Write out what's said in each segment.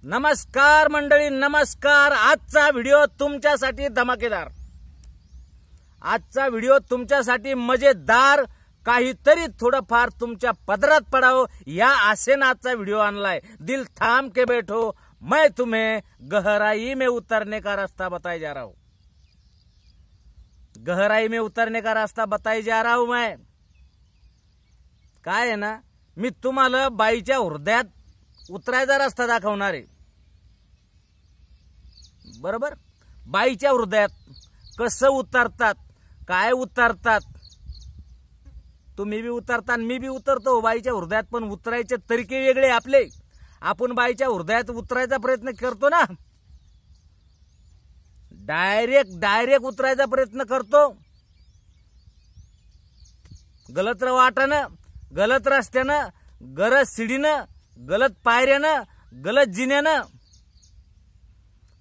नमस्कार मंडळी, नमस्कार। आजचा व्हिडिओ तुमच्यासाठी धमाकेदार, आजचा व्हिडिओ तुमच्यासाठी मजेदार, काहीतरी थोडंफार तुमच्या पदरात पडावं या आशेने आजचा व्हिडिओ आणलाय। दिल थाम के बैठो, मैं तुम्हें गहराई में उतरने का रास्ता बताए जा रहा हूं। गहराई में उतरने का रास्ता बताए जा रहा हूं मैं। काय आहे ना, मी तुम्हाला बाईच्या हृदयात उतरायचा रस्ता दाखवणार आहे। बरोबर, बाईच्या हृदयात कसं उतरतात, काय उतरतात, तुम्ही बी उतरता मी बी उतरतो बाईच्या हृदयात, पण उतरायचे तरीके वेगळे आपले। आपण बाईच्या हृदयात उतरायचा प्रयत्न करतो ना, डायरेक्ट उतरायचा प्रयत्न करतो, गलत वाटानं, गलत रस्त्यानं, गलत सीडीनं, गलत पायऱ्यानं, गलत जिन्यानं,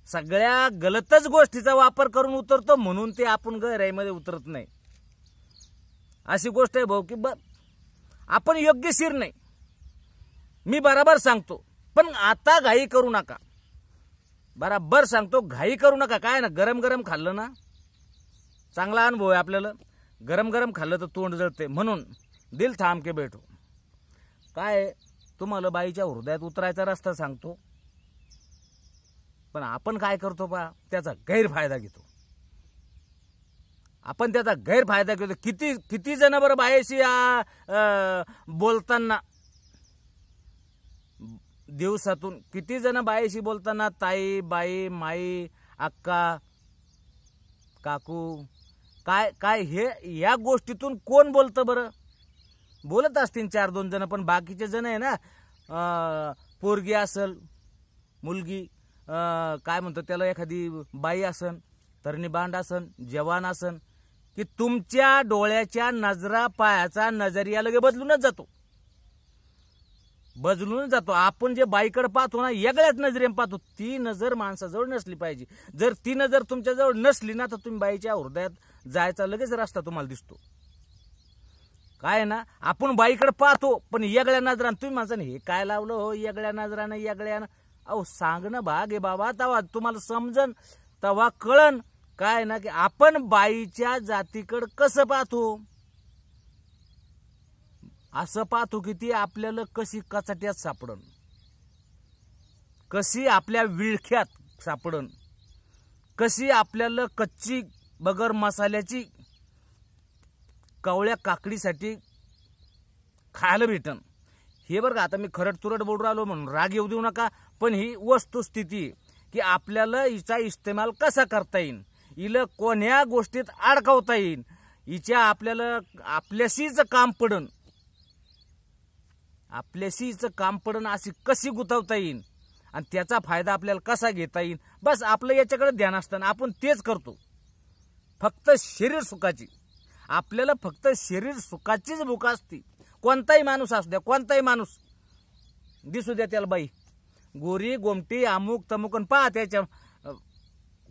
सगळ्या गलतच गोष्टीचा वापर करून उतरतो, म्हणून ते आपण गहराईमध्ये उतरत नाही। अशी गोष्ट आहे भाऊ की आपण योग्यशीर नाही। मी बराबर सांगतो, पण आता घाई करू नका। बराबर सांगतो, घाई करू नका। काय ना, गरम गरम खाल्लं ना, चांगला अनुभव आहे आपल्याला। गरम गरम खाल्लं तर तोंड जळते, म्हणून दिल थांब के बैठो। काय तुम्हाला बाईच्या हृदयात उतरायचा रस्ता सांगतो, पण आपण काय करतो पहा, त्याचा गैरफायदा घेतो। आपण त्याचा गैरफायदा घेतो। किती जण बरं बाईशी बोलताना, दिवसातून किती जण बाईशी बोलताना ताई, बाई, माई, अक्का, काकू, काय काय हे या गोष्टीतून कोण बोलतं बरं? बोलत असतील 4-2 जण, पण बाकीचे जण आहे ना, पोरगी असल, मुलगी, काय म्हणतो त्याला, एखादी बाई असन, तरणी बांड असन, जवान असन, की तुमच्या डोळ्याच्या नजरा, पायाचा नजरिया लगे बदलूनच जातो। आपण जे बाईकडे पाहतो ना, वेगळ्याच नजरेने पाहतो। ती नजर माणसाजवळ नसली पाहिजे। जर ती नजर तुमच्याजवळ नसली ना, तर तुम्ही बाईच्या हृदयात जायचा लगेच रस्ता तुम्हाला दिसतो। काय ना, आपण बाईकडे पाहतो, पण वेगळ्या नजरानं, तुम्ही माणसाने हे काय लावलं हो, वेगळ्या नजरानं, वेगळ्यानं, अहो सांगणं भाग आहे बाबा। तवा तुम्हाला समजन, तवा कळन काय ना, की आपण बाईच्या जातीकडे कसं पाहतो। असं पाहतो की ती आपल्याला कशी कचाट्यात सापडन, कशी आपल्या विळख्यात सापडन, कशी आपल्याला कच्ची बगर मसाल्याची कवळ्या काकडीसाठी खायला भेटन। हे बरं का, आता मी खरट तुरट बोलू राहिलो म्हणून राग येऊ देऊ नका, पण ही वस्तुस्थिती की आपल्याला हिचा इस्तेमाल कसा करता येईल, हिला कोण्या गोष्टीत अडकवता येईल, हिच्या आपल्याला आपल्याशीच काम पडन, अशी कशी गुंतवता येईल आणि त्याचा फायदा आपल्याला कसा घेता येईल, बस आपलं याच्याकडे ध्यान असतं। आपण तेच करतो, फक्त शरीर सुखाची, आपल्याला फक्त शरीर सुखाचीच भूक असते। कोणताही माणूस असू द्या, कोणताही माणूस दिसू द्या त्याला, बाई, गोरी, गोमटी, अमुक तमुक, पहा त्याच्या,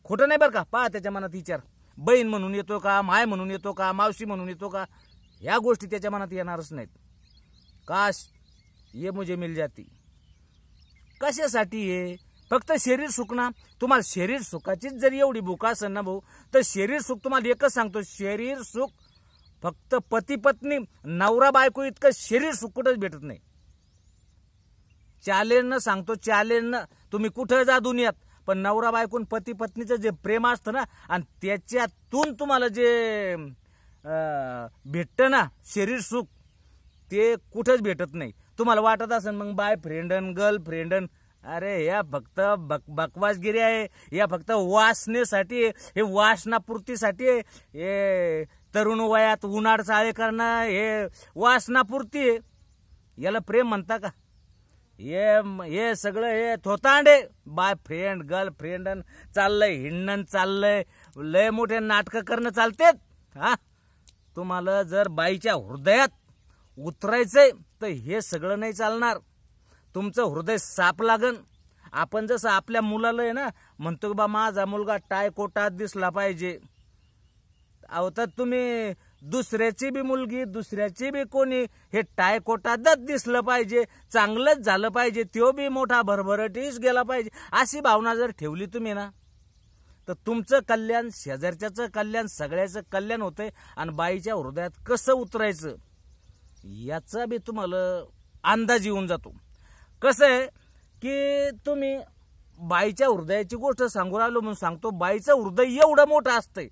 खोटं नाही बरं का, पहा त्याच्या मनात विचार, बहीण म्हणून येतो का, माय म्हणून येतो का, मावशी म्हणून येतो का, ह्या गोष्टी त्याच्या मनात येणारच नाहीत। काश ये मुझे मिल जाती, कशासाठी हे, फक्त शरीर सुख ना। तुम्हाला शरीर सुखाचीच जर एवढी भूक असेल ना भाऊ, तर शरीर सुख तुम्हाला एकच सांगतो, शरीर सुख फक्त पती पत्नी, नवरा बायको इतकं शरीर सुख कुठंच भेटत नाही। चॅलेंजनं सांगतो, चॅलेंजनं, तुम्ही कुठं जा दुनियात, पण नवरा बायकोन पती पत्नीचं जे प्रेम असतं ना, आणि त्याच्यातून तुम्हाला जे भेटतं ना शरीर सुख, ते कुठंच भेटत नाही। तुम्हाला वाटत असेल मग बाय फ्रेंडन, गर्लफ्रेंडन, अरे या फक्त बकवासगिरी आहे, या फक्त वासनेसाठी, हे वासनापूर्तीसाठी, हे तरुण वयात उन्हाळ चाळे करणं, हे वासनापूर्ती, याला प्रेम म्हणता का? हे सगळं हे थोतांडे, बाय फ्रेंड, गर्लफ्रेंड चाललंय, हिंडण चाललंय, लय मोठे नाटकं करणं चालतेत। हा, तुम्हाला जर बाईच्या हृदयात उतरायचंय तर हे सगळं नाही चालणार। तुमचं हृदय साफ लागन। आपण जसं आपल्या मुलाला आहे ना, म्हणतो की बा माझा मुलगा टाय कोटात दिसला पाहिजे, अहो तर तुम्ही दुसऱ्याची बी मुलगी, दुसऱ्याची बी कोणी हे टायकोटातच दिसलं पाहिजे, चांगलंच झालं पाहिजे, तो बी मोठा भरभराटीस गेला पाहिजे, अशी भावना जर ठेवली तुम्ही ना, तर तुमचं कल्याण, शेजारच्याचं कल्याण, सगळ्याचं कल्याण होतंय. आणि बाईच्या हृदयात कसं उतरायचं याचा बी तुम्हाला अंदाज येऊन जातो. कसं आहे की तुम्ही बाईच्या हृदयाची गोष्ट सांगू राहिलो म्हणून सांगतो, बाईचं हृदय एवढं मोठं असतंय,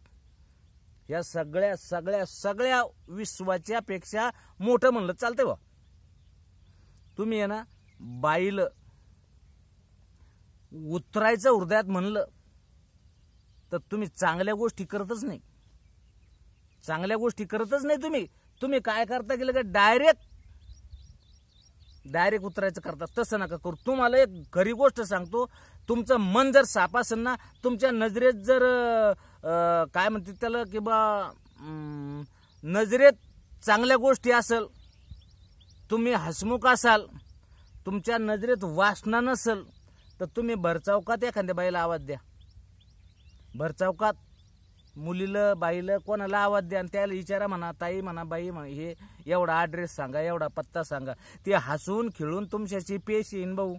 या सगळ्या सगळ्या सगळ्या विश्वाच्या पेक्षा मोठं म्हणलं चालतंय बा. तुम्ही आहे ना बाईला उतरायचं हृदयात म्हणलं तर तुम्ही चांगल्या गोष्टी करतच नाही, चांगल्या गोष्टी करतच नाही. तुम्ही काय करता गेलं का डायरेक्ट उतरायचं करता. तसं नका करू. तुम्हाला एक खरी गोष्ट सांगतो, तुमचं मन जर साफ असेल ना, तुमच्या नजरेत जर काय म्हणते त्याला की बा नजरेत चांगल्या गोष्टी असेल, तुम्ही हसमुख असाल, तुमच्या नजरेत वासना नसेल, तर तुम्ही भरचौकात एखाद्या बाईला आवाज द्या. भरचौकात मुलीला, बाईला, कोणाला आवाज द्या आणि त्याला विचारा, म्हणा ताई, म्हणा बाई, म्हणा हे एवढा ॲड्रेस सांगा, एवढा पत्ता सांगा. ते हसून खेळून तुमच्याशी पेश येईन भाऊ.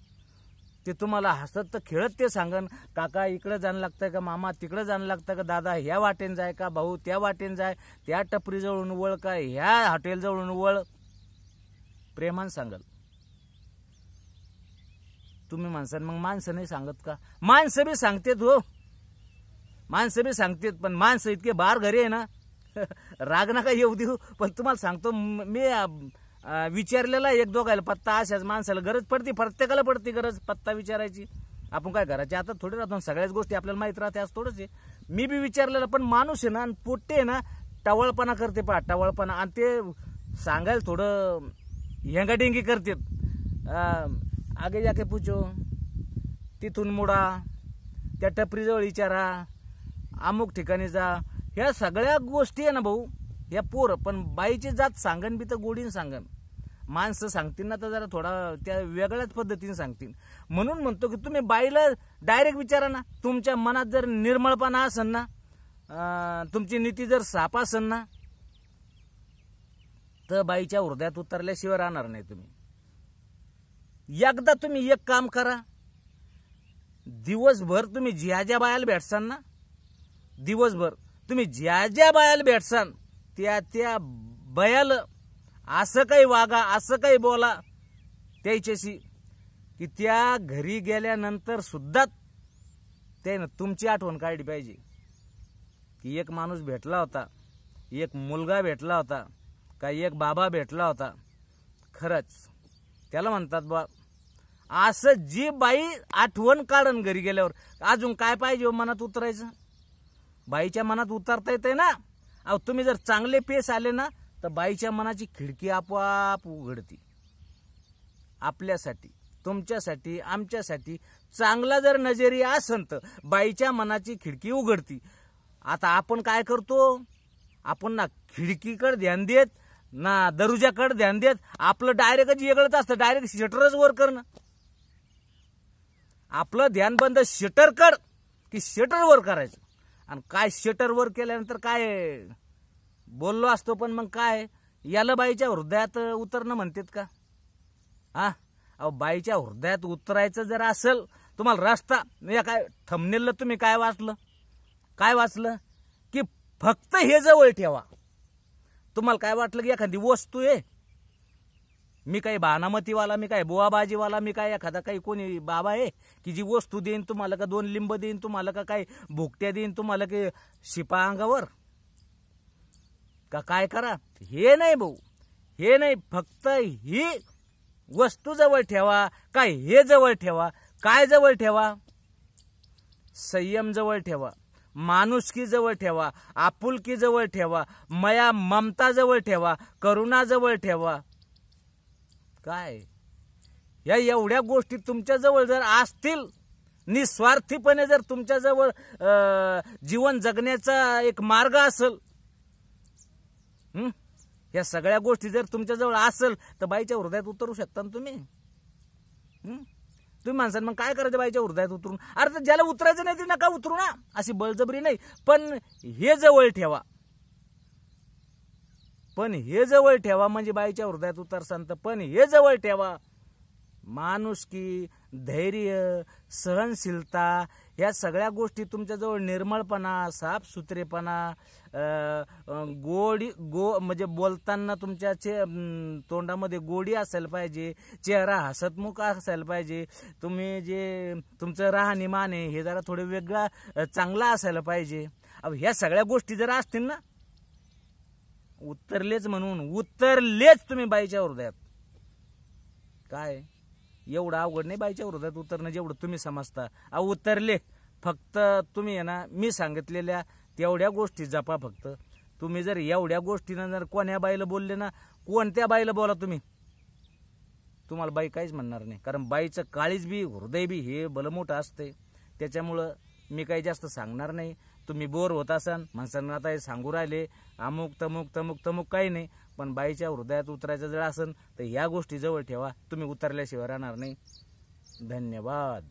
ते तुम्हाला हसत तर खेळत ते सांगन, काका इकडं जाणं लागतं का, मामा तिकडं जाणं लागतं का, दादा ह्या वाटेन जाय का, भाऊ त्या वाटेन जाय, त्या टपरीजवळून वळ का, ह्या हॉटेलजवळून वळ, प्रेमान सांगाल. तुम्ही माणसां मग माणसं नाही सांगत का? माणसं बी सांगतेत हो, माणसं बी सांगतेत, पण माणसं इतके बार घरी आहे ना, राग नका येऊ देऊ. पण तुम्हाला सांगतो, मी विचारलेला एक दोघायला पत्ता, अशाच माणसाला गरज पडते, प्रत्येकाला पडते गरज पत्ता विचारायची. आपण काय घराच्या आता थोडी राहतो, सगळ्याच गोष्टी आपल्याला माहित राहते आज थोडंच आहे. मी बी विचारलेलं, पण माणूस आहे ना, पोट्टे आहे ना, टवळपणा करते पहा, टवळपणा, आणि ते सांगायला थोडं हेंगाडेंगी करतात. आगे जाके पूछो, तिथून मुडा, त्या टपरीजवळ विचारा, अमुक ठिकाणी जा, ह्या सगळ्या गोष्टी आहे ना भाऊ, ह्या पोर. पण बाईची जात सांगन बी तर गोडीन सांगन. माणसं सांगतील ना तर जरा थोडा त्या वेगळ्याच पद्धतीने सांगतील. म्हणून म्हणतो की तुम्ही बाईला डायरेक्ट विचारा ना. तुमच्या मनात जर निर्मळपणा असेल ना, तुमची नीती जर साफ असेल ना, तर बाईच्या हृदयात उतरल्याशिवाय राहणार नाही तुम्ही. एकदा तुम्ही एक काम करा, दिवसभर तुम्ही ज्या ज्या बायाला भेटसान ना, दिवसभर तुम्ही ज्या ज्या बायाला भेटसान त्या त्या बायाला असं काही वागा, असं काही बोला त्याच्याशी की त्या घरी गेल्यानंतर सुद्धा त्यानं तुमची आठवण काढली पाहिजे की एक माणूस भेटला होता, एक मुलगा भेटला होता, का एक बाबा भेटला होता. खरंच त्याला म्हणतात बा, असं जी बाई आठवण काढन घरी गेल्यावर. अजून काय पाहिजे मनात उतरायचं? बाईच्या मनात उतरता येते ना. अहो तुम्ही जर चांगले पेस आले ना, तर बाईच्या मनाची खिडकी आपोआप उघडती. आपल्यासाठी, तुमच्यासाठी, आमच्यासाठी चांगला जर नजरिया असेल तर बाईच्या मनाची खिडकी उघडती. आता आपण काय करतो, आपण ना खिडकीकडे ध्यान देत ना दरुजाकडे ध्यान देत, आपलं डायरेक्टच वेगळंच असतं. डायरेक्ट शटरच वर करणं, आपलं ध्यान बंद शटर की शटर वर करायचं. आणि काय शटर वर केल्यानंतर काय बोललो असतो, पण मग काय याला बाईच्या हृदयात उतरणं म्हणतात का? हा, अहो बाईच्या हृदयात उतरायचं जर असेल तुम्हाला रस्ता, या काय थंबनेलला तुम्ही काय वाचलं की फक्त हे जवळ ठेवा. तुम्हाला काय वाटलं की एखादी वस्तू आहे, मी काही भानामतीवाला, मी काय बुवाबाजीवाला, मी काय एखादा काही कोणी बाबा आहे की जी वस्तू देईन तुम्हाला, का 2 लिंब देईन तुम्हाला, का काही भुकट्या देईन तुम्हाला, की शिपा अंगावर का काय करा. हे नाही भाऊ, हे नाही. फक्त ही वस्तू जवळ ठेवा. काय हे जवळ ठेवा. काय जवळ ठेवा? संयम जवळ ठेवा, माणुसकी जवळ ठेवा, आपुलकी जवळ ठेवा, माया ममता जवळ ठेवा, करुणा जवळ ठेवा. काय या एवढ्या गोष्टी तुमच्या जवळ जर असतील, निस्वार्थीपणे जर तुमच्या जवळ जीवन जगण्याचा एक मार्ग असेल, या सगळ्या गोष्टी जर तुमच्या जवळ असेल, तर बाईच्या हृदयात उतरू शकता ना तुम्ही. तुम्ही माणसांना मग काय करायचं बाईच्या हृदयात उतरून? अरे तर ज्याला उतरायचं नाही ते नका उतरू ना, अशी बळजबरी नाही, पण हे जवळ ठेवा. पण हे जवळ ठेवा, म्हणजे बाईच्या हृदयात उतरसान तर पण हे जवळ ठेवा, माणुसकी, धैर्य, सहनशीलता, या सगळ्या गोष्टी तुमच्याजवळ, निर्मळपणा, साफसुथरेपणा, म्हणजे बोलताना तुमच्या तोंडामध्ये गोडी असायला पाहिजे, चेहरा हसतमुख असायला पाहिजे, तुम्ही जे तुमचं राहणीमान आहे हे जरा थोडं वेगळा चांगला असायला पाहिजे. ह्या सगळ्या गोष्टी जर असतील ना, उतरलेच म्हणून उतरलेच तुम्ही बाईच्या हृदयात. काय एवढं अवघड नाही बाईच्या हृदयात उतरणं जेवढं तुम्ही समजता. उतरले. फक्त तुम्ही आहे ना, मी सांगितलेल्या तेवढ्या गोष्टी जपा. फक्त तुम्ही जर एवढ्या गोष्टीनं जर कोण्या बाईला बोलले ना, कोणत्या बाईला बोला तुम्ही, तुम्हाला बाई काहीच म्हणणार नाही. कारण बाईचं काळीज बी हृदय बी हे भलं मोठं असते. त्याच्यामुळं मी काही जास्त सांगणार नाही. तुम्ही बोर होत असाल, माणसांना आता हे सांगू राहिले अमुक तमुक तमुक तमुक, काही नाही. पण बाईच्या हृदयात उतरायचं जर असेल तर ह्या गोष्टी जवळ ठेवा, तुम्ही उतरल्याशिवाय राहणार नाही. धन्यवाद.